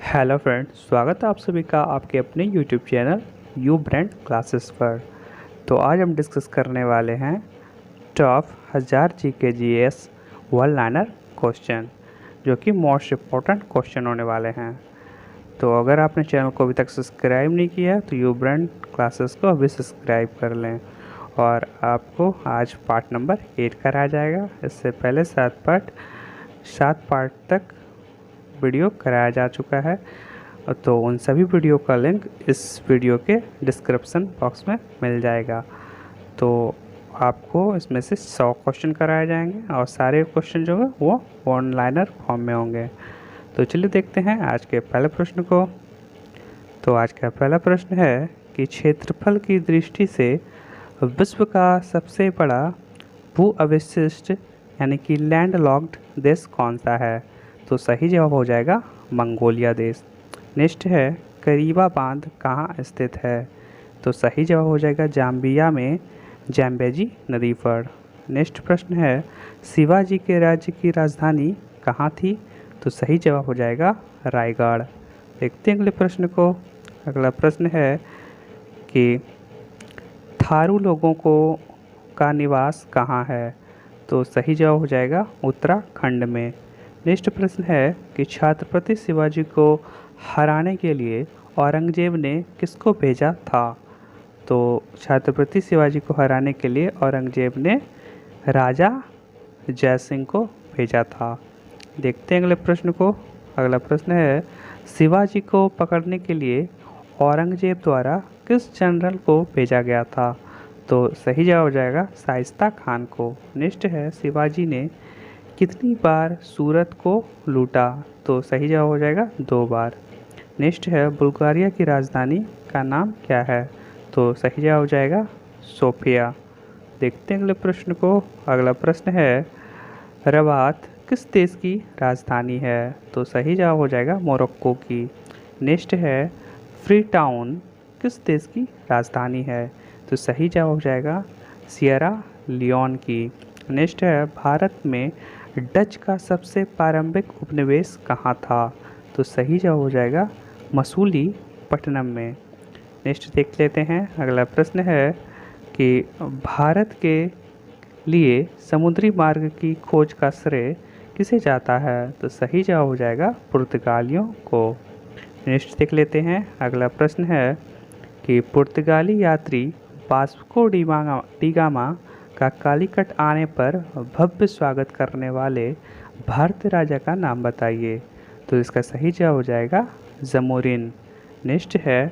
Hello friends, स्वागत है आप सभी का आपके अपने YouTube channel you brand classes पर। तो आज हम डिस्कस करने वाले हैं top 1000 GK GS one liner question, जो कि मोस्ट इम्पोर्टेंट क्वेश्चन होने वाले हैं। तो अगर आपने चैनल को अभी तक सब्सक्राइब नहीं किया है तो यू ब्रांड क्लासेस को अभी सब्सक्राइब कर लें। और आपको आज पार्ट नंबर 8 कराया जाएगा। इससे पहले 7 पार्ट तक वीडियो कराया जा चुका है, तो उन सभी वीडियो का लिंक इस वीडियो के डिस्क्रिप्शन बॉक्स में मिल जाएगा। तो आपको इसमें से 100 क्वेश्चन कराए जाएंगे और सारे क्वेश्चन जो है वो वन लाइनर फॉर्म में होंगे। तो चलिए देखते हैं आज के पहले प्रश्न को। तो आज का पहला प्रश्न है कि क्षेत्रफल की दृष्टि से विश्व का सबसे बड़ा भू अवशिष्ट यानी कि लैंडलॉक्ड देश कौन सा है? तो सही जवाब हो जाएगा मंगोलिया देश। नेक्स्ट है करीबा बांध कहाँ स्थित है? तो सही जवाब हो जाएगा जाम्बिया में जैम्बेजी नदी पर। नेक्स्ट प्रश्न है शिवाजी के राज्य की राजधानी कहाँ थी? तो सही जवाब हो जाएगा रायगढ़। देखते हैं अगले प्रश्न को। अगला प्रश्न है कि थारू लोगों का निवास कहाँ है? तो सही जवाब हो जाएगा उत्तराखंड में। नेक्स्ट प्रश्न है कि छत्रपति शिवाजी को हराने के लिए औरंगजेब ने किसको भेजा था? तो छत्रपति शिवाजी को हराने के लिए औरंगजेब ने राजा जयसिंह को भेजा था। देखते हैं अगले प्रश्न को। अगला प्रश्न है शिवाजी को पकड़ने के लिए औरंगजेब द्वारा किस जनरल को भेजा गया था? तो सही जवाब हो जाएगा शाइस्ता खान को। नेक्स्ट है शिवाजी ने कितनी बार सूरत को लूटा? तो सही जवाब हो जाएगा 2 बार। नेक्स्ट है बुल्गारिया की राजधानी का नाम क्या है? तो सही जवाब हो जाएगा सोफिया। देखते हैं अगले प्रश्न को। अगला प्रश्न है रबात किस देश की राजधानी है? तो सही जवाब हो जाएगा मोरक्को की। नेक्स्ट है फ्री टाउन किस देश की राजधानी है? तो सही जवाब हो जाएगा सियरा लियोन की। नेक्स्ट है भारत में डच का सबसे प्रारंभिक उपनिवेश कहाँ था? तो सही जवाब हो जाएगा मसूलीपट्टनम में। नेक्स्ट देख लेते हैं। अगला प्रश्न है कि भारत के लिए समुद्री मार्ग की खोज का श्रेय किसे जाता है? तो सही जवाब हो जाएगा पुर्तगालियों को। नेक्स्ट देख लेते हैं। अगला प्रश्न है कि पुर्तगाली यात्री वास्को डी गामा का कालीकट आने पर भव्य स्वागत करने वाले भारतीय राजा का नाम बताइए? तो इसका सही जवाब हो जाएगा जमोरिन। नेक्स्ट है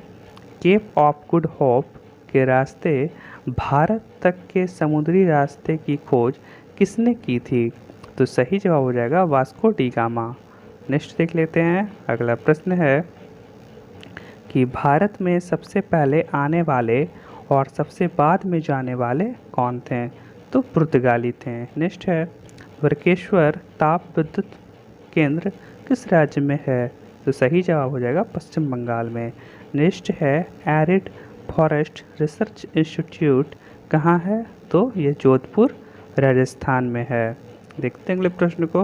केप ऑफ गुड होप के रास्ते भारत तक के समुद्री रास्ते की खोज किसने की थी? तो सही जवाब हो जाएगा वास्को डी गामा। नेक्स्ट देख लेते हैं। अगला प्रश्न है कि भारत में सबसे पहले आने वाले और सबसे बाद में जाने वाले कौन थे? तो पुर्तगाली थे। नेक्स्ट है वर्केश्वर ताप विद्युत केंद्र किस राज्य में है? तो सही जवाब हो जाएगा पश्चिम बंगाल में। नेक्स्ट है एरिड फॉरेस्ट रिसर्च इंस्टीट्यूट कहाँ है? तो ये जोधपुर राजस्थान में है। देखते हैं अगले प्रश्न को।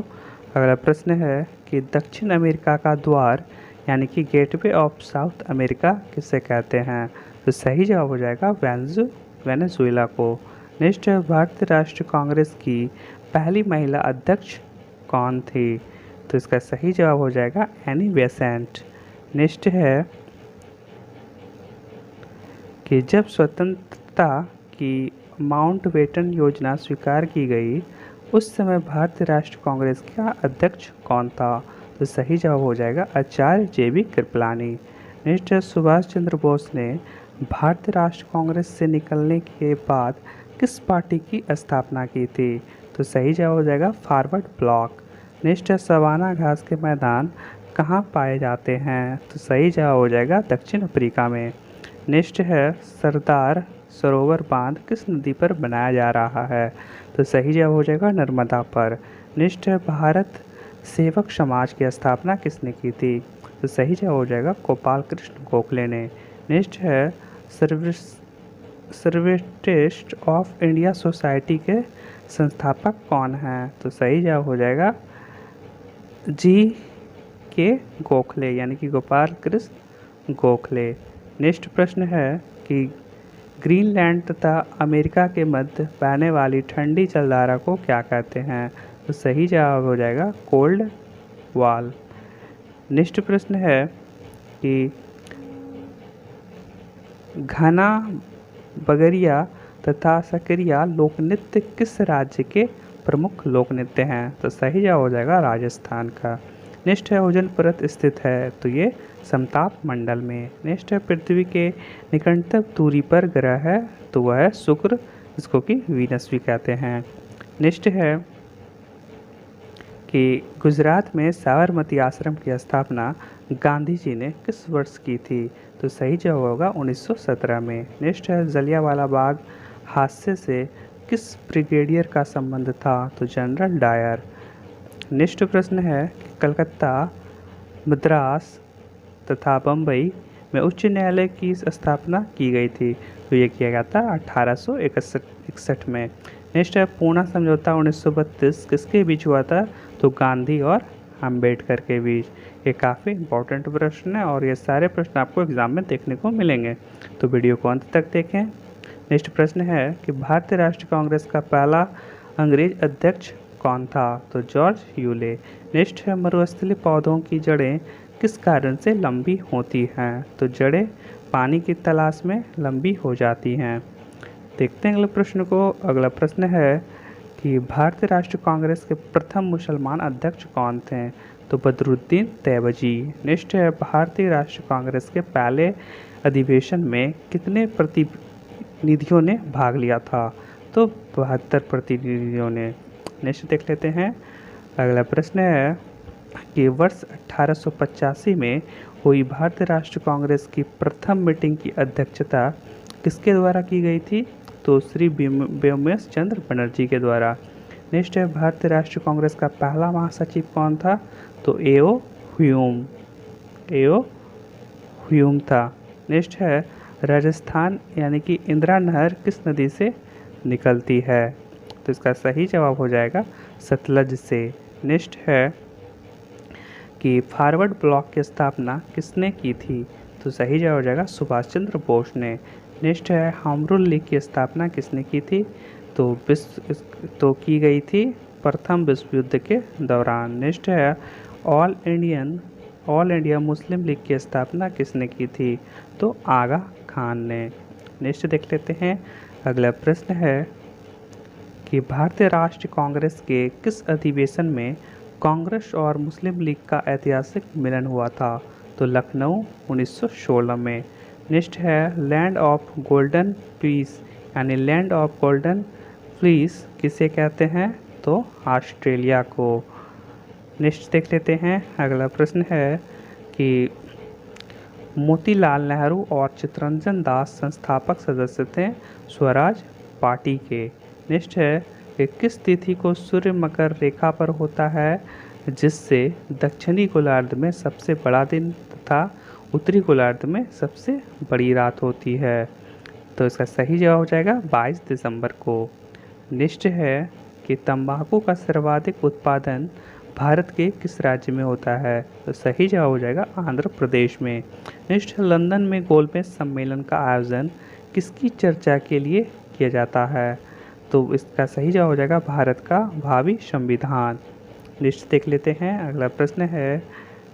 अगला प्रश्न है कि दक्षिण अमेरिका का द्वार यानी कि गेटवे ऑफ साउथ अमेरिका किसे कहते हैं? तो सही जवाब हो जाएगा वेनेजुएला को। नेक्स्ट है भारतीय राष्ट्रीय कांग्रेस की पहली महिला अध्यक्ष कौन थी? तो इसका सही जवाब हो जाएगा एनी बेसेंट। नेक्स्ट है कि जब स्वतंत्रता की माउंटबेटन योजना स्वीकार की गई उस समय भारतीय राष्ट्रीय कांग्रेस का अध्यक्ष कौन था? तो सही जवाब हो जाएगा आचार्य JB कृपलानी। नेक्स्ट है सुभाष चंद्र बोस ने भारतीय राष्ट्रीय कांग्रेस से निकलने के बाद किस पार्टी की स्थापना की थी? तो सही जवाब हो जाएगा फॉरवर्ड ब्लॉक। नेक्स्ट है सवाना घास के मैदान कहाँ पाए जाते हैं? तो सही जवाब हो जाएगा दक्षिण अफ्रीका में। नेक्स्ट है सरदार सरोवर बांध किस नदी पर बनाया जा रहा है? तो सही जवाब हो जाएगा नर्मदा पर। नेक्स्ट है भारत सेवक समाज की स्थापना किसने की थी? तो सही जवाब हो जाएगा गोपाल कृष्ण गोखले ने। नेक्स्ट है सर्वेस्ट ऑफ इंडिया सोसाइटी के संस्थापक कौन है? तो सही जवाब हो जाएगा जी के गोखले, यानी कि गोपाल कृष्ण गोखले। नेक्स्ट प्रश्न है कि ग्रीनलैंड तथा अमेरिका के मध्य बहने वाली ठंडी जलधारा को क्या कहते हैं? तो सही जवाब हो जाएगा कोल्ड वॉल। नेक्स्ट प्रश्न है कि घना बगरिया तथा सकरिया लोक नृत्य किस राज्य के प्रमुख लोक नृत्य हैं? तो सही जवाब हो जाएगा राजस्थान का। नेक्स्ट है ओजोन परत स्थित है, तो ये समताप मंडल में। नेक्स्ट है पृथ्वी के निकटतम दूरी पर ग्रह है, तो वह है शुक्र, जिसको कि वीनस भी कहते हैं। नेक्स्ट है कि गुजरात में साबरमती आश्रम की स्थापना गांधी जी ने किस वर्ष की थी? तो सही जवाब होगा 1917 में। नेक्स्ट है जलियांवाला बाग हादसे से किस ब्रिगेडियर का संबंध था? तो जनरल डायर। नेक्स्ट प्रश्न है कि कलकत्ता, मद्रास तथा बम्बई में उच्च न्यायालय की स्थापना की गई थी, तो ये किया गया था 1861 में। नेक्स्ट है पूना समझौता 1932 किसके बीच हुआ था? तो गांधी और अंबेडकर के बीच। ये काफ़ी इंपॉर्टेंट प्रश्न है और ये सारे प्रश्न आपको एग्जाम में देखने को मिलेंगे, तो वीडियो को अंत तक देखें। नेक्स्ट प्रश्न है कि भारतीय राष्ट्रीय कांग्रेस का पहला अंग्रेज अध्यक्ष कौन था? तो जॉर्ज यूले। नेक्स्ट है मरुस्थलीय पौधों की जड़ें किस कारण से लंबी होती हैं? तो जड़ें पानी की तलाश में लंबी हो जाती हैं। देखते हैं अगले प्रश्न को। अगला प्रश्न है कि भारतीय राष्ट्रीय कांग्रेस के प्रथम मुसलमान अध्यक्ष कौन थे? तो बदरुद्दीन तैयबजी। नेक्स्ट है भारतीय राष्ट्रीय कांग्रेस के पहले अधिवेशन में कितने प्रतिनिधियों ने भाग लिया था? तो 72 प्रतिनिधियों ने। नेक्स्ट देख लेते हैं। अगला प्रश्न है कि वर्ष 1885 में हुई भारतीय राष्ट्रीय कांग्रेस की प्रथम मीटिंग की अध्यक्षता किसके द्वारा की गई थी? तो श्री व्योमेश चंद्र बनर्जी के द्वारा। नेक्स्ट है भारतीय राष्ट्रीय कांग्रेस का पहला महासचिव कौन था? तो एओ ह्यूम था। नेक्स्ट है राजस्थान यानी कि इंदिरा नहर किस नदी से निकलती है? तो इसका सही जवाब हो जाएगा सतलज से। नेक्स्ट है कि फॉरवर्ड ब्लॉक की स्थापना किसने की थी? तो सही जवाब हो जाएगा सुभाष चंद्र बोस ने। नेक्स्ट है होम रूल लीग की स्थापना किसने की थी? तो की गई थी प्रथम विश्व युद्ध के दौरान। नेक्स्ट है ऑल इंडिया मुस्लिम लीग की स्थापना किसने की थी? तो आगा खान ने। नेक्स्ट देख लेते हैं। अगला प्रश्न है कि भारतीय राष्ट्रीय कांग्रेस के किस अधिवेशन में कांग्रेस और मुस्लिम लीग का ऐतिहासिक मिलन हुआ था? तो लखनऊ 1916 में। नेक्स्ट है लैंड ऑफ गोल्डन फ्लीस यानी लैंड ऑफ गोल्डन फ्लीस किसे कहते हैं? तो ऑस्ट्रेलिया को। नेक्स्ट देख लेते हैं। अगला प्रश्न है कि मोतीलाल नेहरू और चित्तरंजन दास संस्थापक सदस्य थे स्वराज पार्टी के। नेक्स्ट है कि किस तिथि को सूर्य मकर रेखा पर होता है जिससे दक्षिणी गोलार्ध में सबसे बड़ा दिन तथा उत्तरी गोलार्ध में सबसे बड़ी रात होती है? तो इसका सही जवाब हो जाएगा 22 दिसंबर को। नेक्स्ट है कि तंबाकू का सर्वाधिक उत्पादन भारत के किस राज्य में होता है? तो सही जवाब हो जाएगा आंध्र प्रदेश में। नेक्स्ट है लंदन में गोलमेज सम्मेलन का आयोजन किसकी चर्चा के लिए किया जाता है? तो इसका सही जवाब हो जाएगा भारत का भावी संविधान। नेक्स्ट देख लेते हैं। अगला प्रश्न है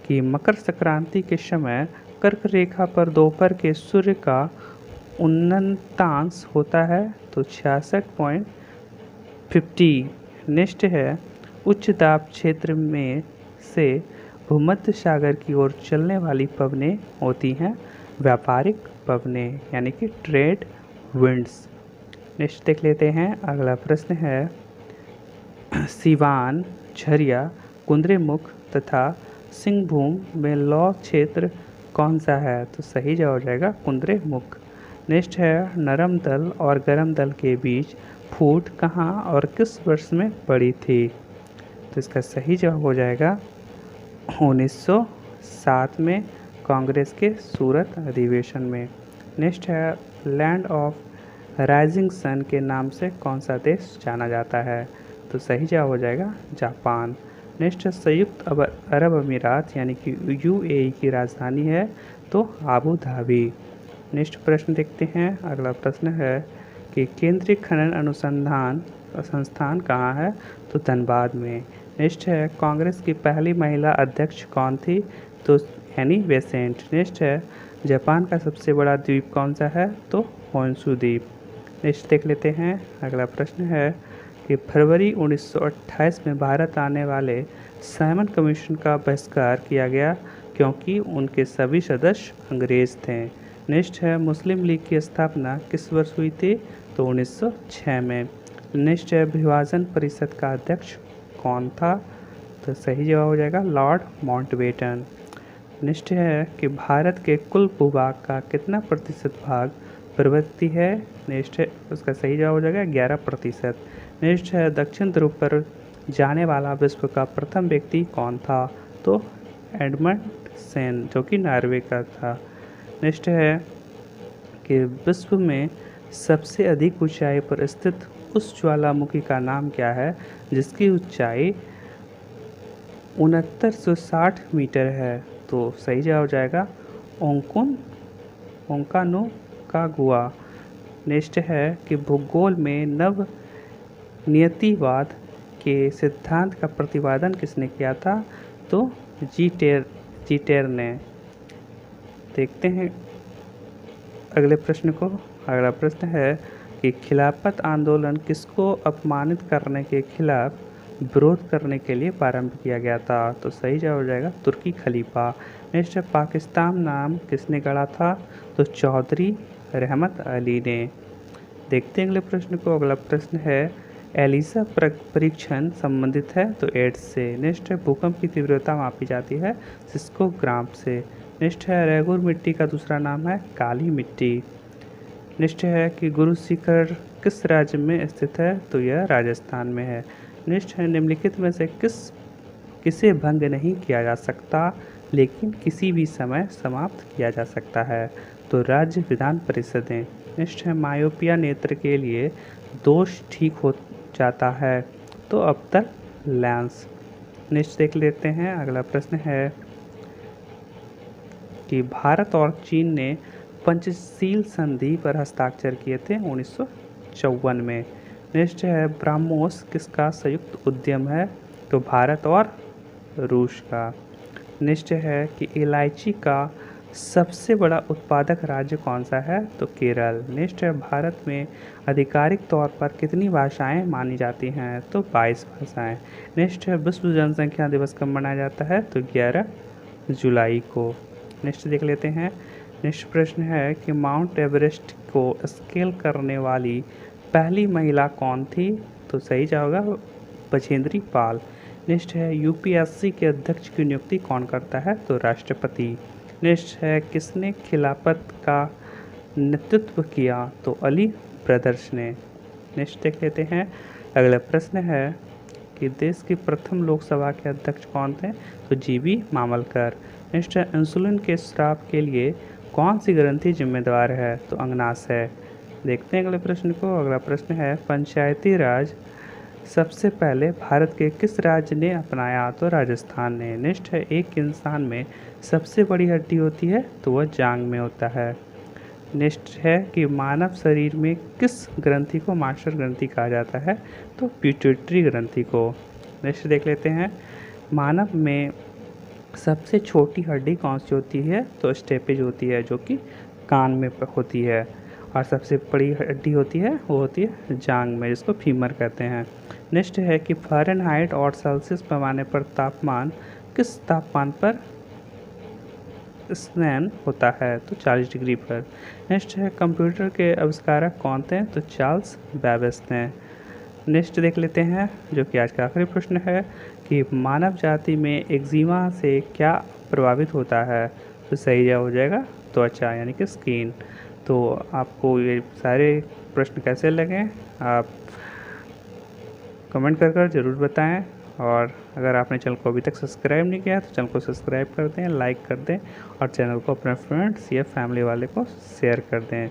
कि मकर संक्रांति के समय कर्क रेखा पर दोपहर के सूर्य का उन्नतांश होता है? तो 66.50। नेक्स्ट है उच्च दाब क्षेत्र में से भूमध्य सागर की ओर चलने वाली पवनें होती हैं व्यापारिक पवनें यानी कि ट्रेड विंड्स। नेक्स्ट देख लेते हैं। अगला प्रश्न है सिवान, झरिया, कुद्रेमुख तथा सिंहभूम में लौ क्षेत्र कौन सा है? तो सही जवाब हो जाएगा कुद्रेमुख। नेक्स्ट है नरम दल और गरम दल के बीच फूट कहाँ और किस वर्ष में पड़ी थी? तो इसका सही जवाब हो जाएगा 1907 में कांग्रेस के सूरत अधिवेशन में। नेक्स्ट है लैंड ऑफ राइजिंग सन के नाम से कौन सा देश जाना जाता है? तो सही जवाब हो जाएगा जापान। नेक्स्ट है संयुक्त अरब अमीरात यानी कि यूएई की राजधानी है तो आबू धाबी। नेक्स्ट प्रश्न देखते हैं। अगला प्रश्न है कि केंद्रीय खनन अनुसंधान संस्थान कहाँ है? तो धनबाद में। नेक्स्ट है कांग्रेस की पहली महिला अध्यक्ष कौन थी? तो एनी बेसेंट। नेक्स्ट है जापान का सबसे बड़ा द्वीप कौन सा है? तो होन्शु द्वीप। नेक्स्ट देख लेते हैं। अगला प्रश्न है कि फरवरी 1928 में भारत आने वाले साइमन कमीशन का बहिष्कार किया गया क्योंकि उनके सभी सदस्य अंग्रेज थे। नेक्स्ट है मुस्लिम लीग की स्थापना किस वर्ष हुई थी? तो 1906 में। नेक्स्ट है विभाजन परिषद का अध्यक्ष कौन था? तो सही जवाब हो जाएगा लॉर्ड माउंटबेटन। नेक्स्ट है कि भारत के कुल भूभाग का कितना प्रतिशत भाग पर्वतीय है? नेक्स्ट है उसका सही जवाब हो जाएगा 11%। नेक्स्ट है दक्षिण ध्रुव पर जाने वाला विश्व का प्रथम व्यक्ति कौन था? तो एडमंड सेन जो कि नॉर्वे का था। नेक्स्ट है कि विश्व में सबसे अधिक ऊंचाई पर स्थित उस ज्वालामुखी का नाम क्या है जिसकी ऊंचाई 6960 मीटर है? तो सही जवाब हो जाएगा ओंकानुकागुआ। नेक्स्ट है कि भूगोल में नव नियतिवाद के सिद्धांत का प्रतिपादन किसने किया था? तो जीटेर ने। देखते हैं अगले प्रश्न को। अगला प्रश्न है कि खिलाफत आंदोलन किसको अपमानित करने के खिलाफ विरोध करने के लिए प्रारंभ किया गया था? तो सही जवाब हो जाएगा तुर्की खलीफा। नेक्स्ट है पाकिस्तान नाम किसने गढ़ा था? तो चौधरी रहमत अली ने। देखते हैं अगले प्रश्न को। अगला प्रश्न है एलिसा परीक्षण संबंधित है तो एड्स से। नेक्स्ट है भूकंप की तीव्रता मापी जाती है सिस्मोग्राफ से। नेक्स्ट है रेगुर मिट्टी का दूसरा नाम है काली मिट्टी। नेक्स्ट है कि गुरु शिखर किस राज्य में स्थित है? तो यह राजस्थान में है। नेक्स्ट है निम्नलिखित में से किसे भंग नहीं किया जा सकता लेकिन किसी भी समय समाप्त किया जा सकता है? तो राज्य विधान परिषदें। नेक्स्ट है मायोपिया नेत्र के लिए दोष ठीक हो जाता है तो अब तक लेंस। नेक्स्ट देख लेते हैं। अगला प्रश्न है कि भारत और चीन ने पंचशील संधि पर हस्ताक्षर किए थे 1954 में। नेक्स्ट है ब्रह्मोस किसका संयुक्त उद्यम है? तो भारत और रूस का। नेक्स्ट है कि इलायची का सबसे बड़ा उत्पादक राज्य कौन सा है? तो केरल। नेक्स्ट है भारत में आधिकारिक तौर पर कितनी भाषाएं मानी जाती हैं? तो 22 भाषाएं। नेक्स्ट है विश्व जनसंख्या दिवस कब मनाया जाता है? तो 11 जुलाई को। नेक्स्ट देख लेते हैं। नेक्स्ट प्रश्न है कि माउंट एवरेस्ट को स्केल करने वाली पहली महिला कौन थी? तो सही जवाब होगा बछेंद्री पाल। नेक्स्ट है यूपीएससी के अध्यक्ष की नियुक्ति कौन करता है? तो राष्ट्रपति। नेक्स्ट है किसने खिलाफत का नेतृत्व किया? तो अली ब्रदर्स ने। नेक्स्ट देख लेते हैं। अगला प्रश्न है कि देश की प्रथम लोकसभा के अध्यक्ष कौन थे? तो जीवी मामलकर। नेक्स्ट है इंसुलिन के स्राव के लिए कौन सी ग्रंथि जिम्मेदार है? तो अंगनाशय। देखते हैं अगले प्रश्न को। अगला प्रश्न है पंचायती राज सबसे पहले भारत के किस राज्य ने अपनाया? तो राजस्थान ने। नेक्स्ट है एक इंसान में सबसे बड़ी हड्डी होती है तो वह जांघ में होता है। नेक्स्ट है कि मानव शरीर में किस ग्रंथि को मास्टर ग्रंथि कहा जाता है? तो पिट्यूटरी ग्रंथि को। नेक्स्ट देख लेते हैं मानव में सबसे छोटी हड्डी कौन सी होती है? तो स्टेपेज होती है जो कि कान में होती है। और सबसे बड़ी हड्डी होती है वो होती है जांघ में जिसको फीमर कहते हैं। नेक्स्ट है कि फ़ारेनहाइट और सेल्सियस पैमाने पर तापमान किस तापमान पर स्नान होता है? तो 40 डिग्री पर। नेक्स्ट है कंप्यूटर के आविष्कारक कौन थे? तो चार्ल्स बेबेज थे। नेक्स्ट देख लेते हैं जो कि आज का आखिरी प्रश्न है कि मानव जाति में एक्जिमा से क्या प्रभावित होता है? तो सही जवाब हो जाएगा त्वचा यानी कि स्किन। तो आपको ये सारे प्रश्न कैसे लगे आप कमेंट कर ज़रूर बताएं। और अगर आपने चैनल को अभी तक सब्सक्राइब नहीं किया तो चैनल को सब्सक्राइब कर दें, लाइक कर दें और चैनल को अपने फ्रेंड्स या फैमिली वाले को शेयर कर दें।